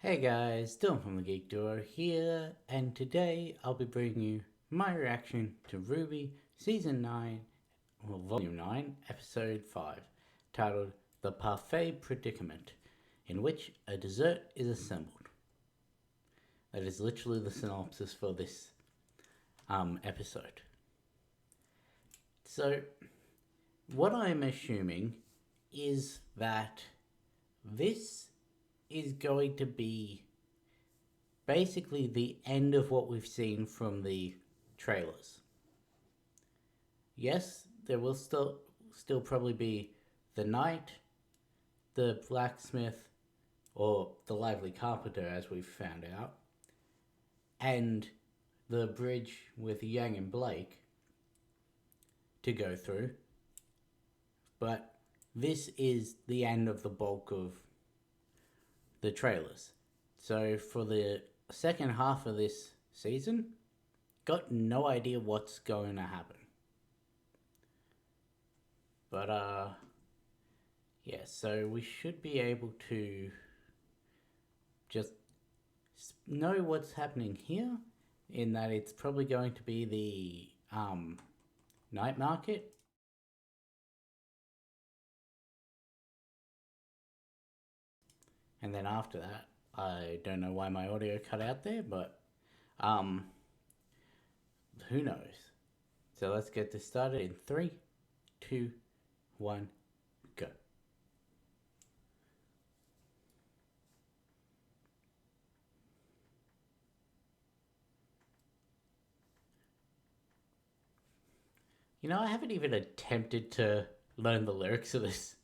Hey guys, Dylan from the Geek Duo here, and today I'll be bringing you my reaction to RWBY Season 9, Volume 9, Episode 5, titled The Parfait Predicament, in which a dessert is assembled. That is literally the synopsis for this episode. So, what I'm assuming is that this is going to be basically the end of what we've seen from the trailers. Yes, there will still probably be the knight, the blacksmith, or the lively carpenter, as we've found out, and the bridge with Yang and Blake to go through. But this is the end of the bulk of the trailers. So for the second half of this season, got no idea what's going to happen. But yeah, so we should be able to just know what's happening here, in that it's probably going to be the night market. And then after that, I don't know why my audio cut out there, but who knows? So let's get this started in 3, 2, 1, go. You know, I haven't even attempted to learn the lyrics of this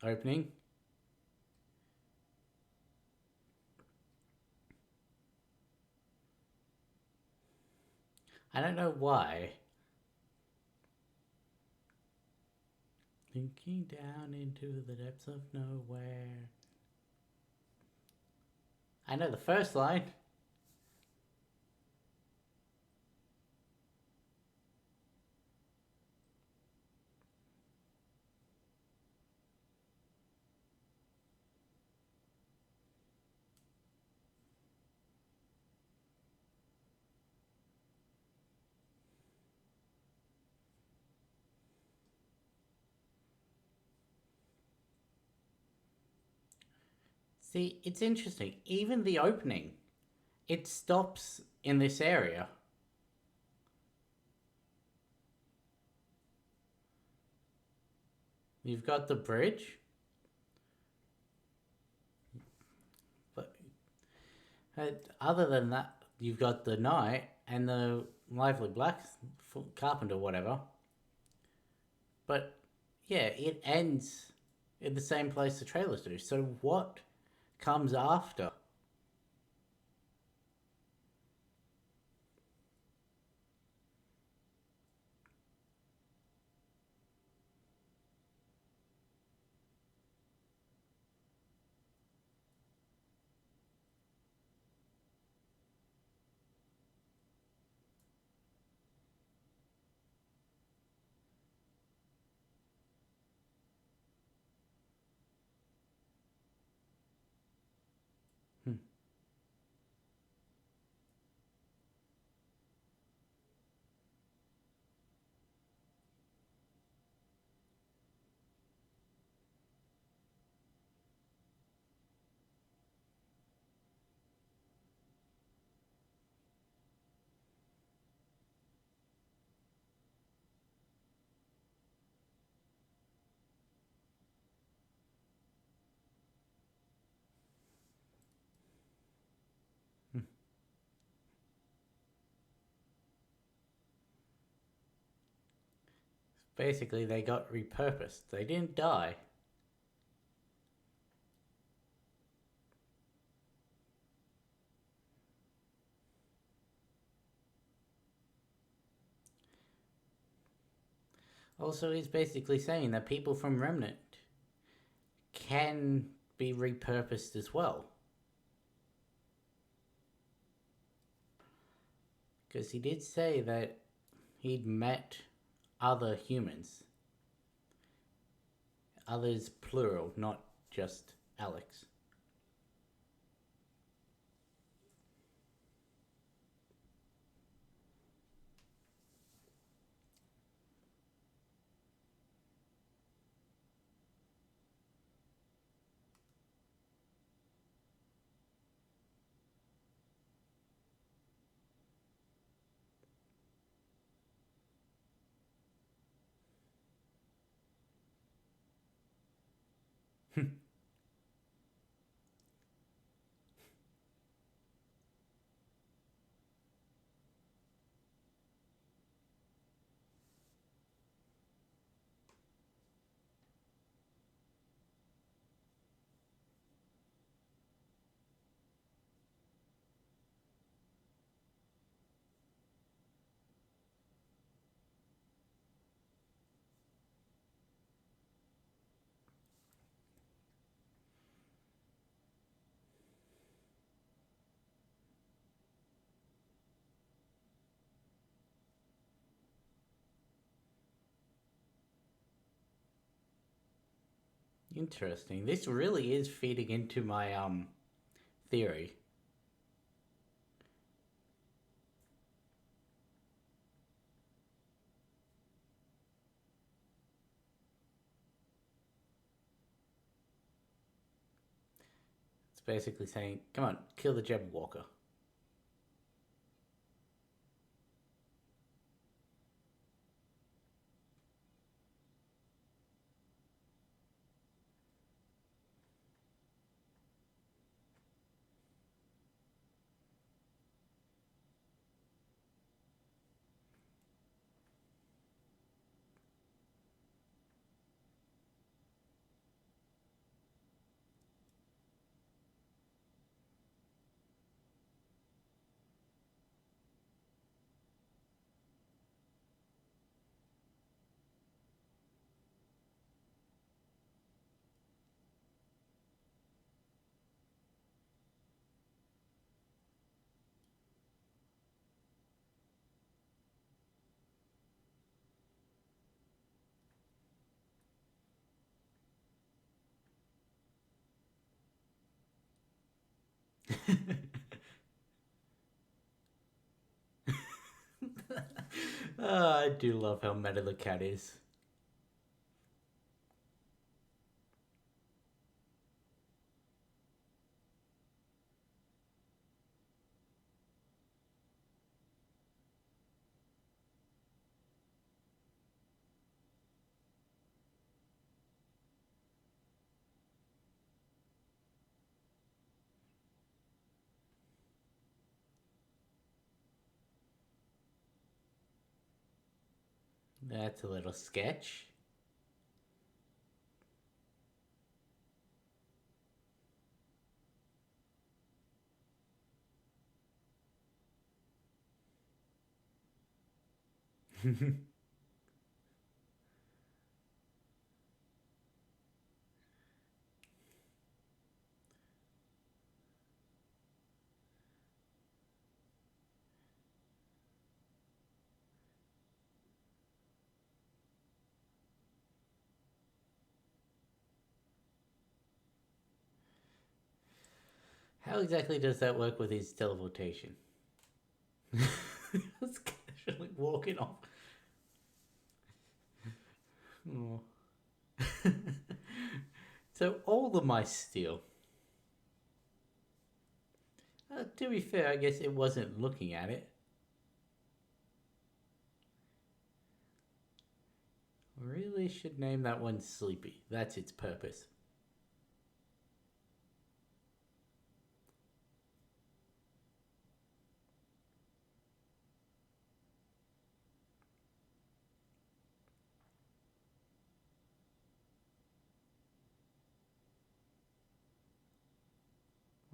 opening. I don't know why. Thinking down into the depths of nowhere. I know the first line. See, it's interesting. Even the opening, it stops in this area. You've got the bridge, but other than that, you've got the knight and the lively black carpenter, whatever. But yeah, it ends in the same place the trailers do. So what comes after? Hmm. Basically, they got repurposed. They didn't die. Also, he's basically saying that people from Remnant can be repurposed as well. Because he did say that he'd met other humans. Others, plural, not just Alex. Interesting. This really is feeding into my theory. It's basically saying, come on, kill the Jabberwocker. I do love how meta the cat is. That's a little sketch. How exactly does that work with his teleportation? It's casually walking off. Oh. So all the mice steal. To be fair, I guess it wasn't looking at it. Really should name that one Sleepy. That's its purpose.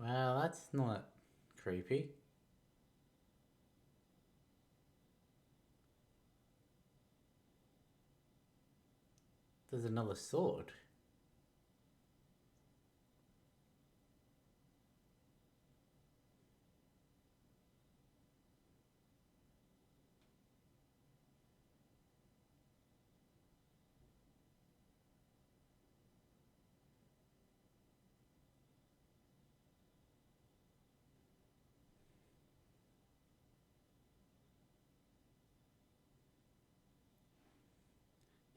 Well, that's not creepy. There's another sword.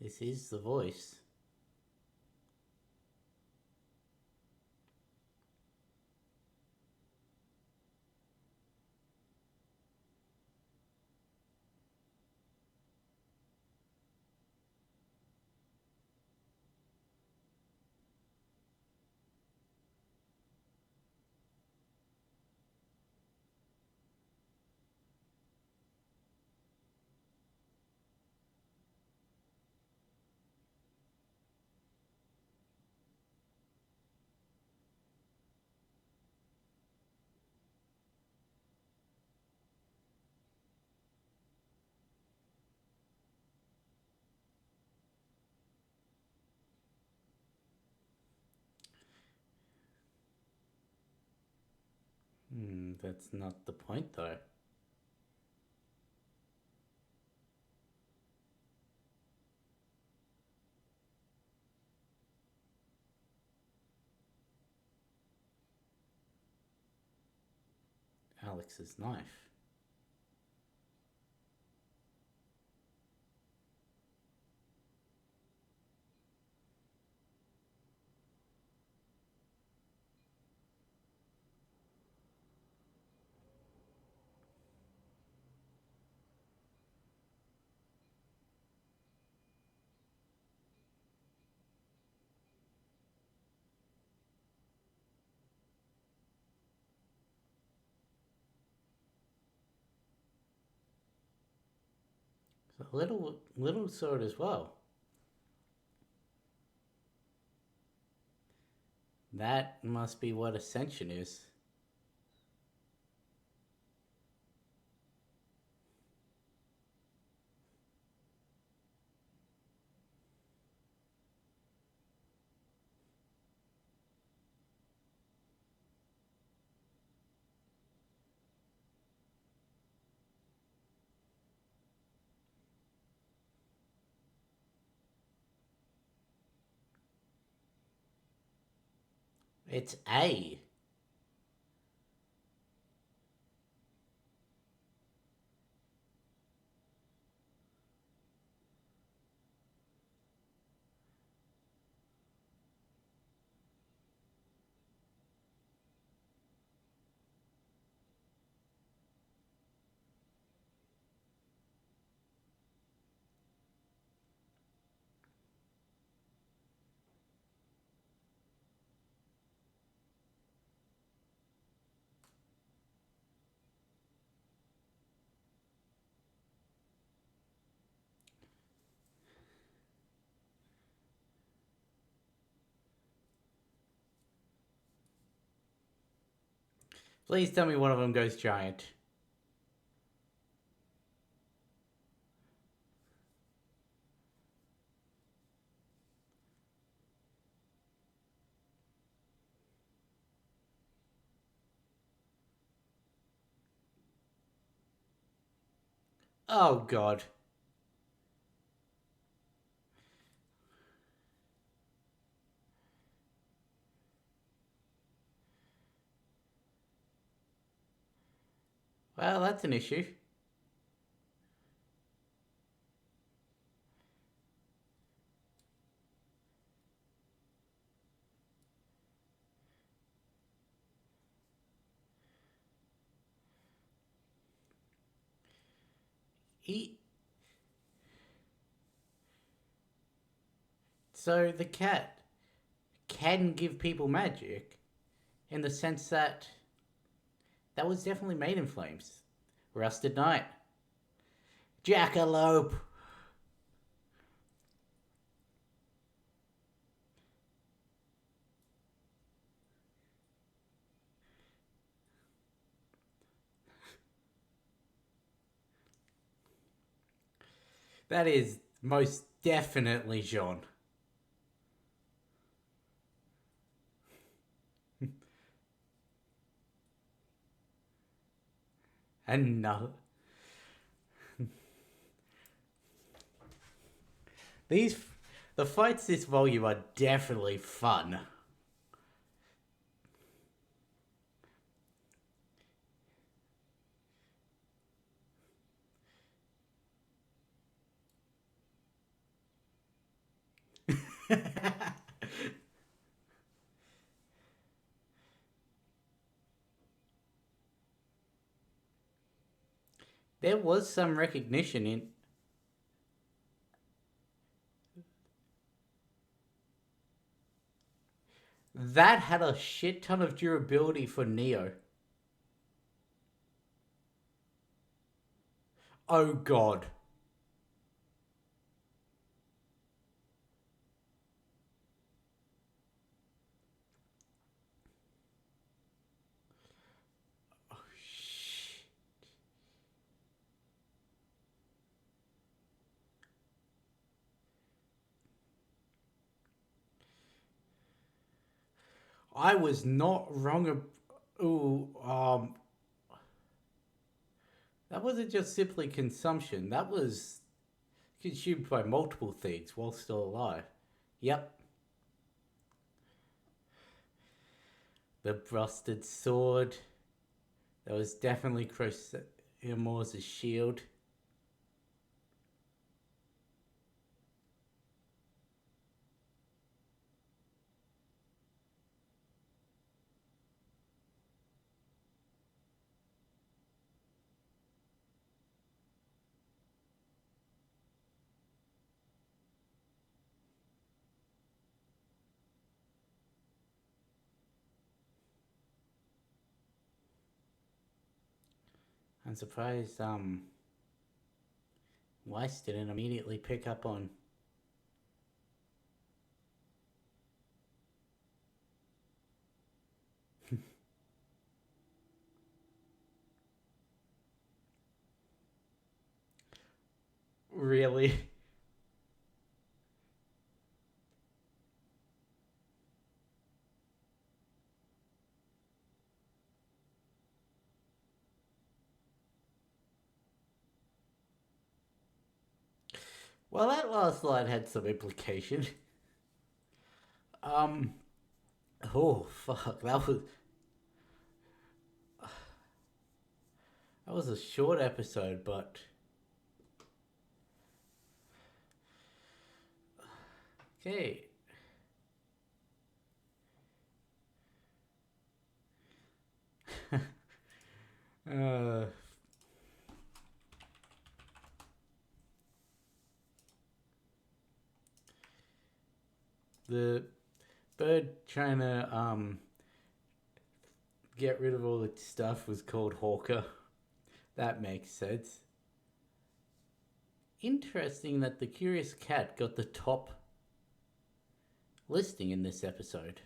This is the voice. That's not the point, though. Alex's knife. It's a little sword as well. That must be what Ascension is. It's A. Please tell me one of them goes giant. Oh, God. Well, that's an issue. He. So the cat can give people magic in the sense that that was definitely made in flames. Rusted Knight. Jackalope. That is most definitely Jean. And no. These. The fights this volume are definitely fun. There was some recognition in. That had a shit ton of durability for Neo. Oh, God. Oh, shit. I was not wrong. Ooh, that wasn't just simply consumption. That was consumed by multiple things while still alive. Yep, the rusted sword. That was definitely Crosamor's shield. I'm surprised Weiss didn't immediately pick up on. Really? Well, that last line had some implication. Um, oh fuck, that was a short episode, but okay. uh, the bird trying to get rid of all the stuff was called Hawker. That makes sense. Interesting that the Curious Cat got the top listing in this episode.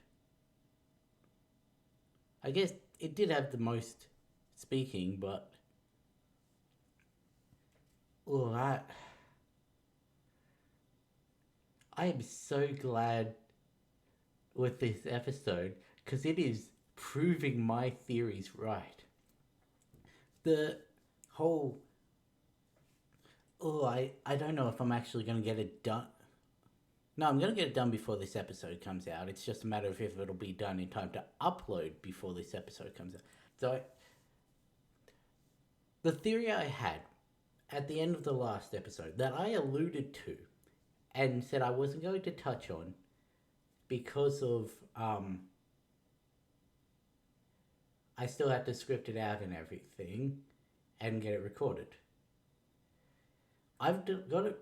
I guess it did have the most speaking, but oh, I am so glad with this episode because it is proving my theories right. The whole I don't know if I'm actually going to get it done. No, I'm going to get it done before this episode comes out. It's just a matter of if it'll be done in time to upload before this episode comes out. So, the theory I had at the end of the last episode that I alluded to and said I wasn't going to touch on because of I still had to script it out and everything and get it recorded. I've got it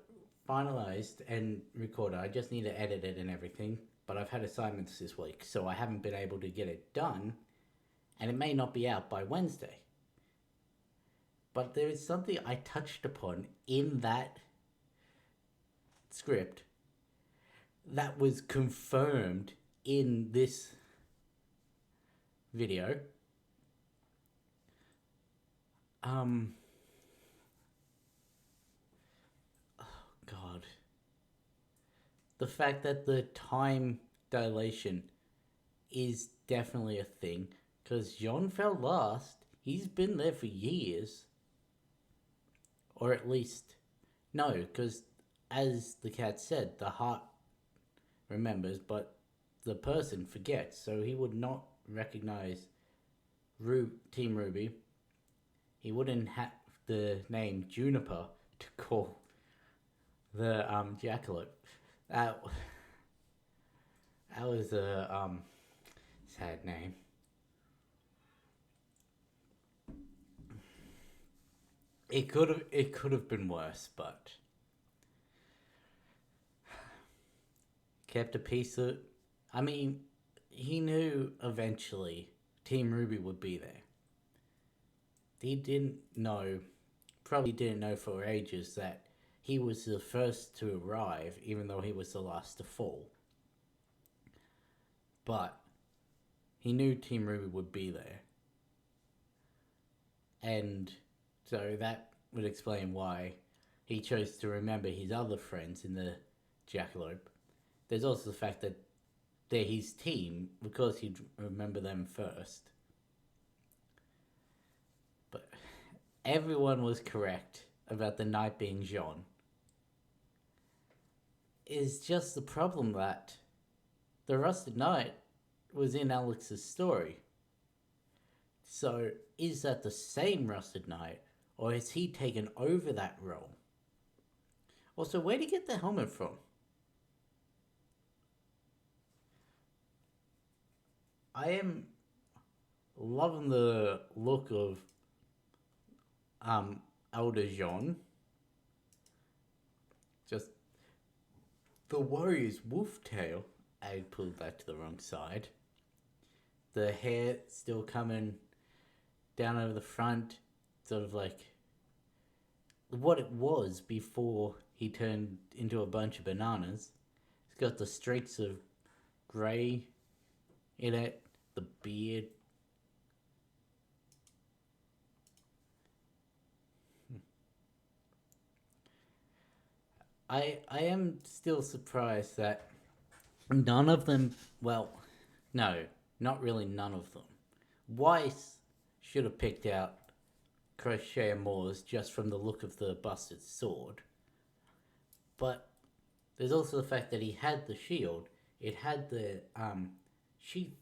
finalized and recorded. I just need to edit it and everything. But I've had assignments this week, so I haven't been able to get it done. And it may not be out by Wednesday. But there is something I touched upon in that script that was confirmed in this video. Oh God. The fact that the time dilation is definitely a thing. Because John fell last. He's been there for years. Or at least, no, because as the cat said, the heart remembers, but the person forgets. So he would not recognize Team RWBY. He wouldn't have the name Juniper to call the jackalope. That that was a sad name. It could have been worse, but kept a piece of. I mean, he knew eventually Team RWBY would be there. He didn't know, probably didn't know for ages that he was the first to arrive, even though he was the last to fall. But he knew Team RWBY would be there, and so that would explain why he chose to remember his other friends in the jackalope. There's also the fact that they're his team, because he'd remember them first. everyone was correct about the knight being Jean. Is just the problem that the Rusted Knight was in Alex's story. So, is that the same Rusted Knight, or has he taken over that role? Also, where did he get the helmet from? I am loving the look of Elder Jean. Just the warrior's wolf tail. I pulled that to the wrong side. The hair still coming down over the front, sort of like what it was before he turned into a bunch of bananas. It's got the streaks of grey in it, the beard. I am still surprised that none of them, well, no, not really none of them. Weiss should have picked out Crochet Moors just from the look of the busted sword. But there's also the fact that he had the shield. It had the sheath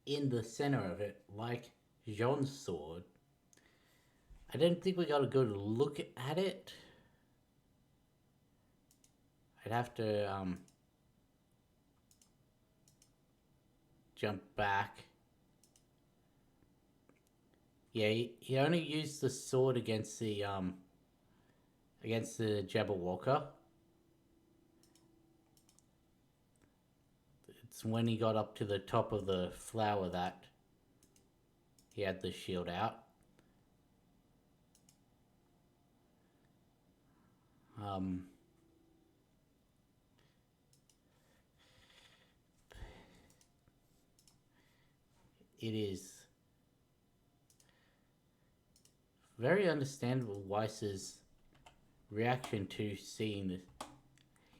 in the center of it, like Jean's sword. I don't think we got a good look at it. I'd have to jump back. Yeah, he only used the sword against the Jabberwocker. It's when he got up to the top of the flower that he had the shield out. It is very understandable Weiss's reaction to seeing this.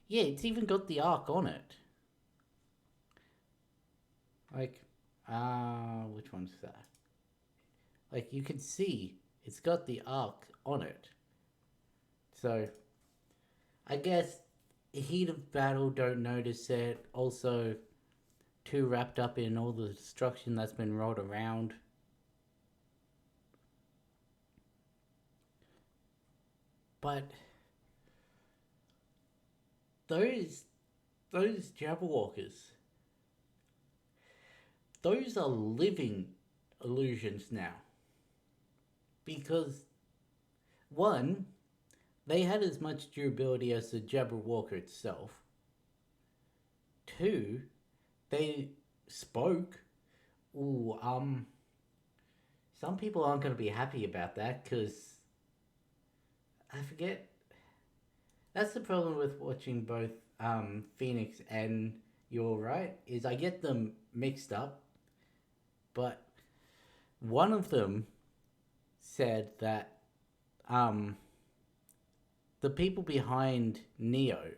Yeah, it's even got the arc on it. Like, which one's that? Like, you can see it's got the arc on it. So, I guess heat of battle, don't notice it. Also, too wrapped up in all the destruction that's been rolled around. But those Jabberwockers, those are living illusions now. Because, one, they had as much durability as the Jabberwocker itself. Two, they spoke. Ooh, some people aren't going to be happy about that, because I forget. That's the problem with watching both Phoenix and You're Right, is I get them mixed up. But one of them said that the people behind Neo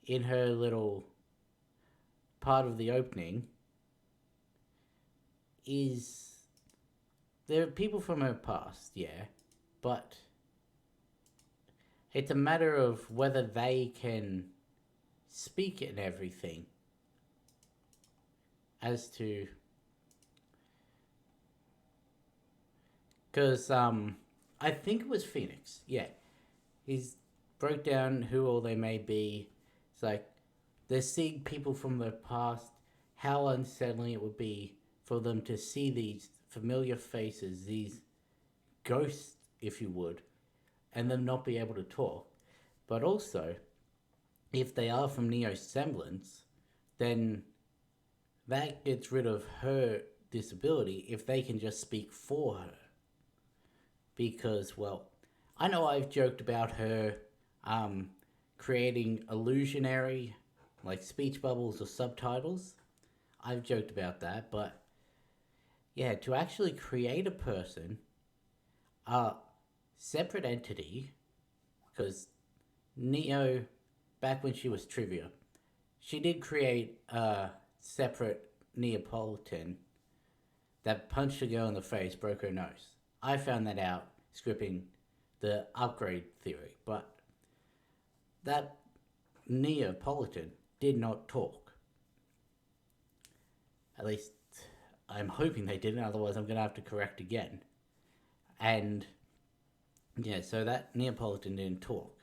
in her little part of the opening is they're people from her past, yeah, but it's a matter of whether they can speak and everything as to, because I think it was Phoenix, yeah, he's broke down who all they may be. It's like they're seeing people from their past, how unsettling it would be for them to see these familiar faces, these ghosts, if you would, and them not be able to talk. But also, if they are from Neo's semblance, then that gets rid of her disability if they can just speak for her. Because, well, I know I've joked about her creating illusionary, like speech bubbles or subtitles. I've joked about that, but yeah, to actually create a person, a separate entity, because Neo, back when she was Trivia, she did create a separate Neapolitan that punched a girl in the face, broke her nose. I found that out skipping the upgrade theory. But that Neapolitan did not talk. At least I'm hoping they didn't, otherwise I'm going to have to correct again. And yeah, so that Neapolitan didn't talk.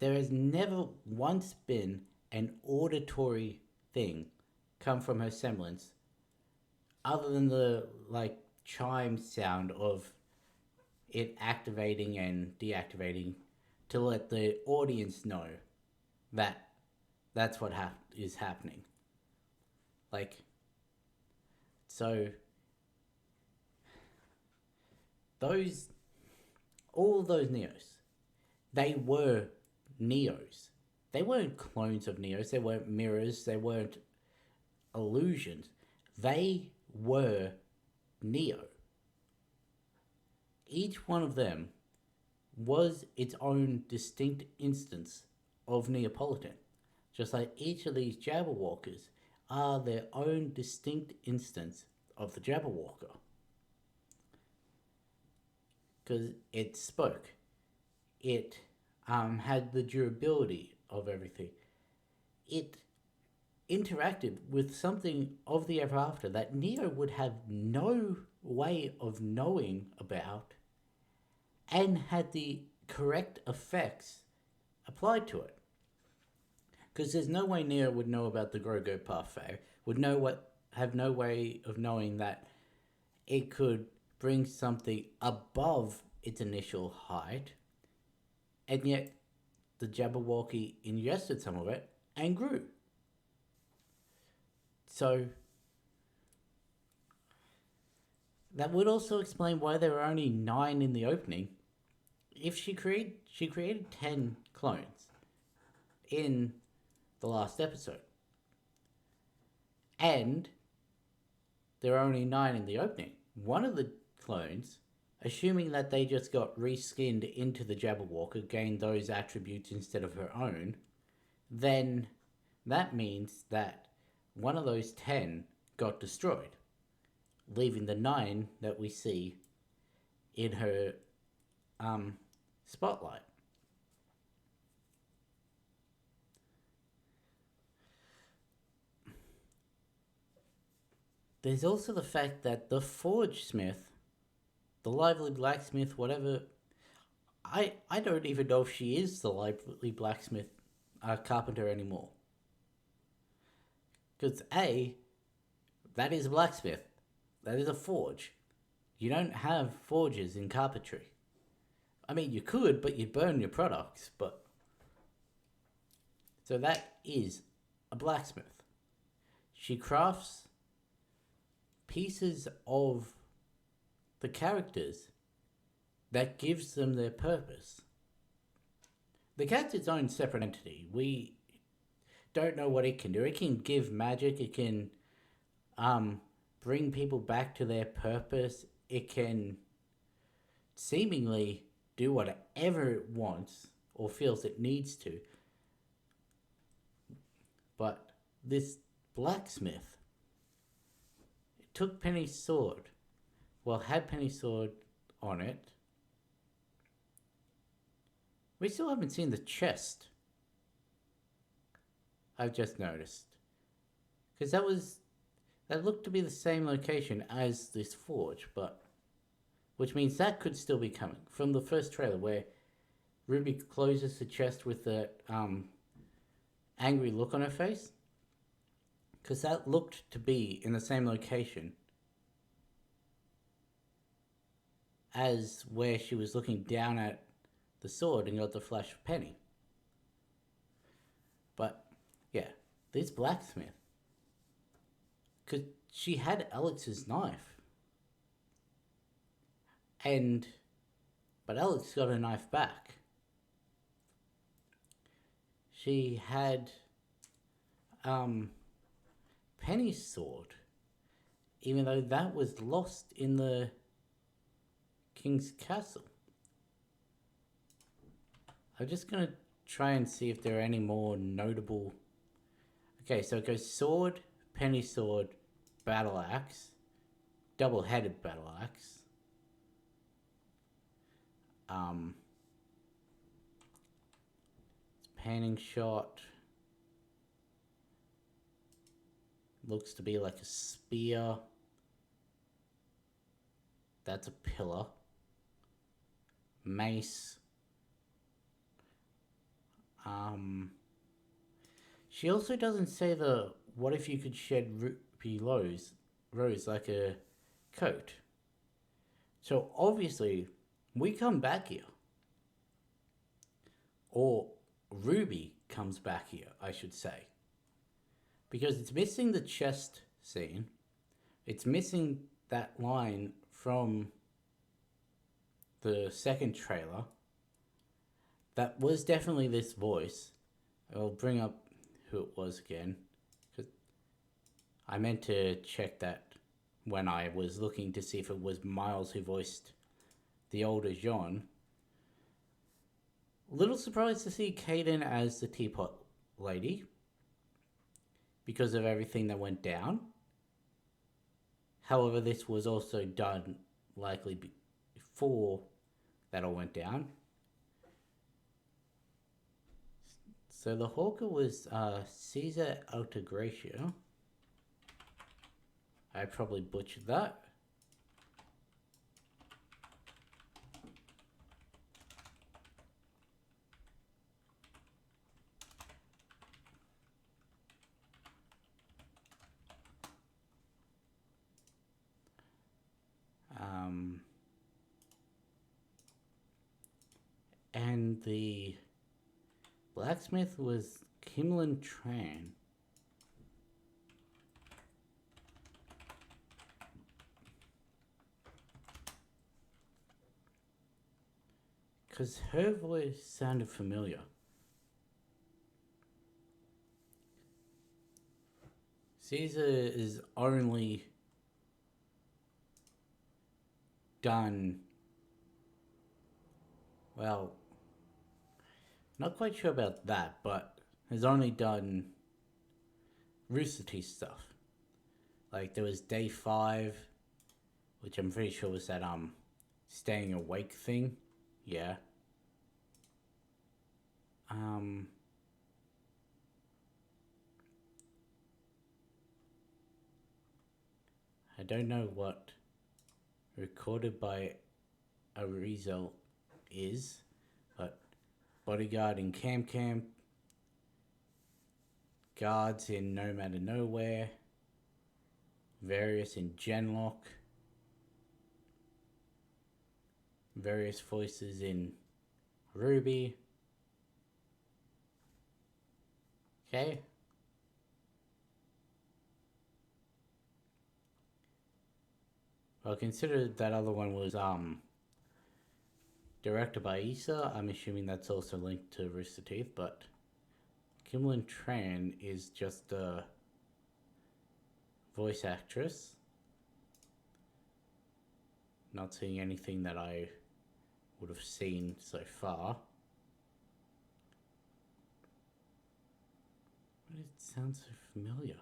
There has never once been an auditory thing come from her semblance other than the chime sound of it activating and deactivating to let the audience know that that's what is happening. So all those Neos, they were Neos. They weren't clones of Neos, they weren't mirrors, they weren't illusions. They were Neo. Each one of them was its own distinct instance of Neapolitan. Just like each of these Jabberwockers are their own distinct instance of the Jabberwocker. Because it spoke. It had the durability of everything. It interacted with something of the ever after that Neo would have no way of knowing about, and had the correct effects applied to it. Because there's no way Neo would know about the Grogu Parfait, have no way of knowing that it could bring something above its initial height, and yet the Jabberwocky ingested some of it and grew. So that would also explain why there were only 9 in the opening. If she created 10 clones in the last episode, and there are only 9 in the opening, one of the clones, assuming that they just got reskinned into the Jabberwocker, gained those attributes instead of her own, then that means that one of those 10 got destroyed, leaving the 9 that we see in her spotlight. There's also the fact that the Forge Smith, the Lively Blacksmith, whatever, I don't even know if she is the Lively Blacksmith carpenter anymore. Because A, that is a blacksmith. That is a forge. You don't have forges in carpentry. I mean, you could, but you'd burn your products, but... So that is a blacksmith. She crafts pieces of the characters that gives them their purpose. The cat's its own separate entity. We don't know what it can do. It can give magic. It can bring people back to their purpose. It can seemingly do whatever it wants or feels it needs to. But this blacksmith, it took Penny's sword. Well, had Penny's sword on it. We still haven't seen the chest. I've just noticed. Because that looked to be the same location as this forge, but... Which means that could still be coming. From the first trailer where Ruby closes the chest with that angry look on her face. Because that looked to be in the same location as where she was looking down at the sword and got the flash of Penny. But, yeah, this blacksmith, because she had Alex's knife. But Alex got her knife back. She had Penny's sword, even though that was lost in the King's Castle. I'm just going to try and see if there are any more notable... Okay, so it goes sword, Penny sword, battle axe, double-headed battle axe, panning shot. Looks to be like a spear. That's a pillar. Mace. She also doesn't say the what if you could shed ruby rose like a coat. So obviously, we come back here. Or RWBY comes back here, I should say. Because it's missing the chest scene. It's missing that line from the second trailer. That was definitely this voice. I'll bring up who it was again. Cause I meant to check that when I was looking to see if it was Miles who voiced the older Jean. A little surprised to see Kaden as the teapot lady because of everything that went down. However, this was also done likely before that all went down. So the Hawker was Caesar Altagracia. I probably butchered that. And the blacksmith was Kimlin Tran. Because her voice sounded familiar. Caesar is only done, well, not quite sure about that, but has only done Rooster Teeth stuff. Like there was Day 5, which I'm pretty sure was that staying awake thing. Yeah. I don't know what recorded by Arizo is, but bodyguard in Camp, guards in No Matter Nowhere, various in Genlock, various voices in RWBY. Okay. Well, consider that other one was directed by Issa. I'm assuming that's also linked to Rooster Teeth, but Kimlin Tran is just a voice actress. Not seeing anything that I would have seen so far. But it sounds so familiar.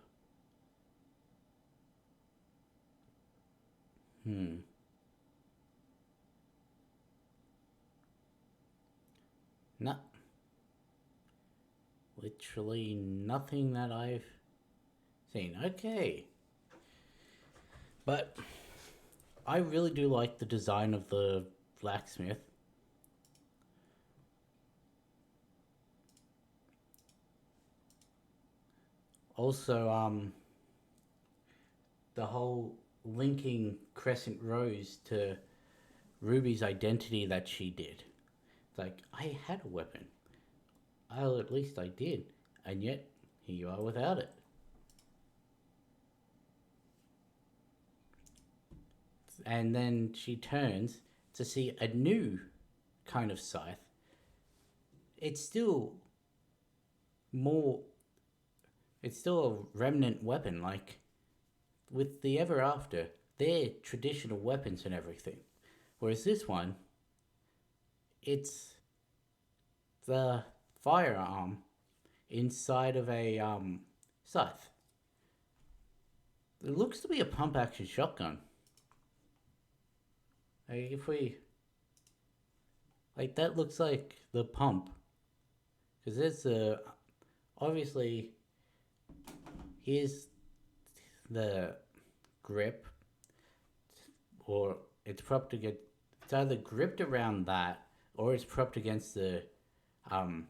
No. Literally nothing that I've seen. Okay. But I really do like the design of the blacksmith. Also, the whole linking Crescent Rose to Ruby's identity that she did. It's like, I had a weapon. Well, at least I did. And yet, here you are without it. And then she turns to see a new kind of scythe. It's still it's still a remnant weapon, like with the Ever After, they're traditional weapons and everything. Whereas this one, it's the firearm inside of a scythe. It looks to be a pump action shotgun. Like if we Like, that looks like the pump. Because there's a. Obviously, here's the grip, or it's propped against. It's either gripped around that, or it's propped against the um,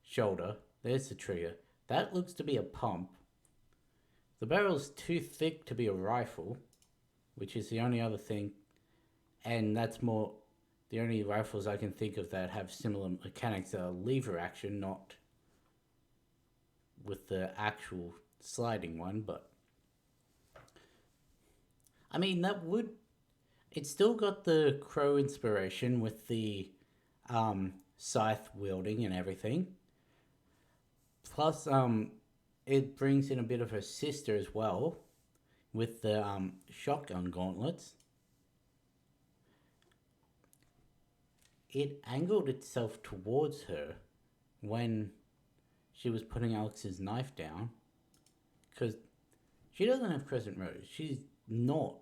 shoulder. There's the trigger. That looks to be a pump. The barrel's too thick to be a rifle, which is the only other thing, and that's more the only rifles I can think of that have similar mechanics are lever action, not with the actual sliding one. But I mean, that would. It's still got the crow inspiration with the scythe wielding and everything. Plus, it brings in a bit of her sister as well with the shotgun gauntlets. It angled itself towards her when she was putting Alex's knife down, because she doesn't have crescent rose. She's not,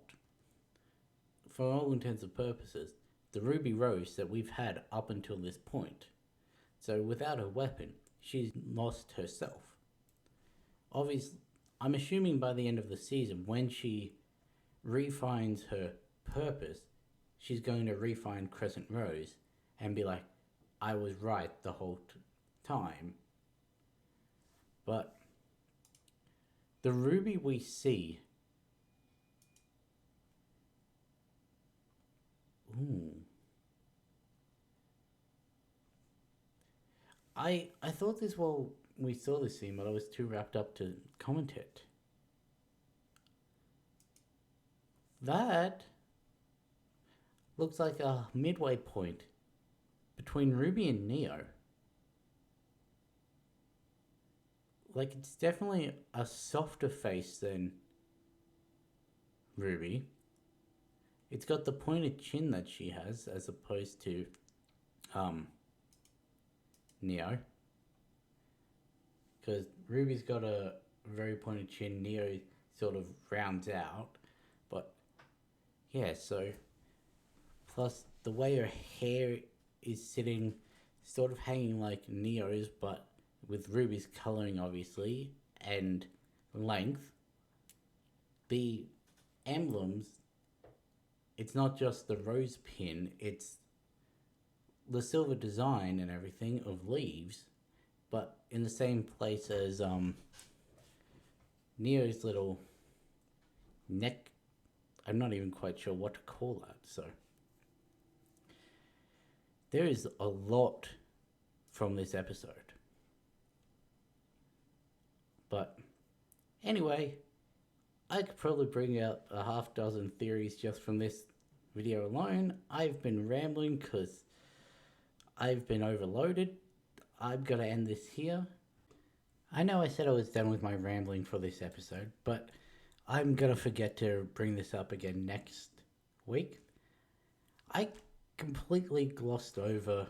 for all intents and purposes, the ruby rose that we've had up until this point. So without a weapon, she's lost herself. Obviously, I'm assuming by the end of the season, when she refines her purpose, she's going to refine Crescent Rose and be like, I was right the whole time. But the ruby we see. Ooh. I thought this while we saw this scene, but I was too wrapped up to comment it. That looks like a midway point between Ruby and Neo. Like, it's definitely a softer face than Ruby. It's got the pointed chin that she has, as opposed to Neo. Because Ruby's got a very pointed chin, Neo sort of rounds out. But yeah, so plus the way her hair is sitting, sort of hanging like Neo's, but with Ruby's colouring obviously and length. The emblems, it's not just the rose pin, it's the silver design and everything of leaves, but in the same place as Neo's little neck. I'm not even quite sure what to call that. So there is a lot from this episode. But anyway, I could probably bring out a half dozen theories just from this video alone. I've been rambling because I've been overloaded. I'm going to end this here. I know I said I was done with my rambling for this episode, but I'm going to forget to bring this up again next week. I completely glossed over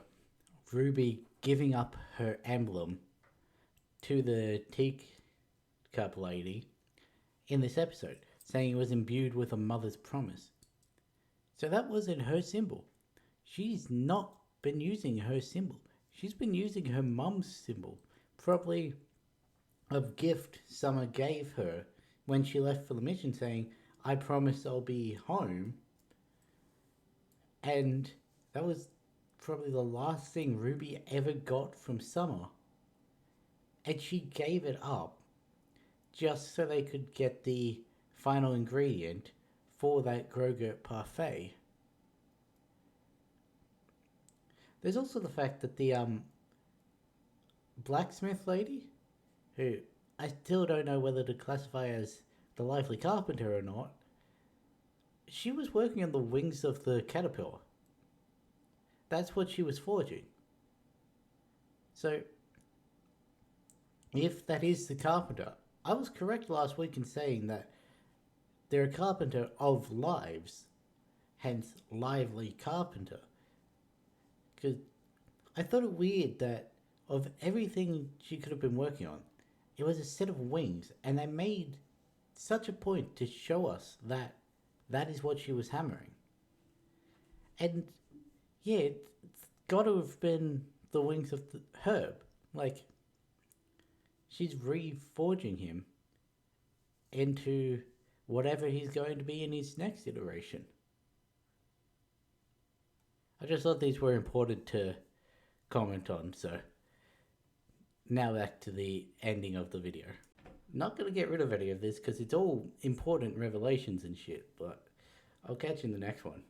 Ruby giving up her emblem to the teacup lady in this episode, saying it was imbued with a mother's promise. So that wasn't her symbol. She's not been using her symbol. She's been using her mum's symbol, probably a gift Summer gave her when she left for the mission, saying, I promise I'll be home. And that was probably the last thing Ruby ever got from Summer. And she gave it up just so they could get the final ingredient for that Grogurt parfait. There's also the fact that the blacksmith lady, who I still don't know whether to classify as the lively carpenter or not, she was working on the wings of the caterpillar. That's what she was forging. So, if that is the carpenter, I was correct last week in saying that they're a carpenter of lives, hence lively carpenter. Because I thought it weird that of everything she could have been working on, it was a set of wings, and they made such a point to show us that that is what she was hammering. And yeah, got to have been the wings of Herb. Like, she's reforging him into whatever he's going to be in his next iteration. I just thought these were important to comment on, so now back to the ending of the video. Not going to get rid of any of this because it's all important revelations and shit, but I'll catch you in the next one.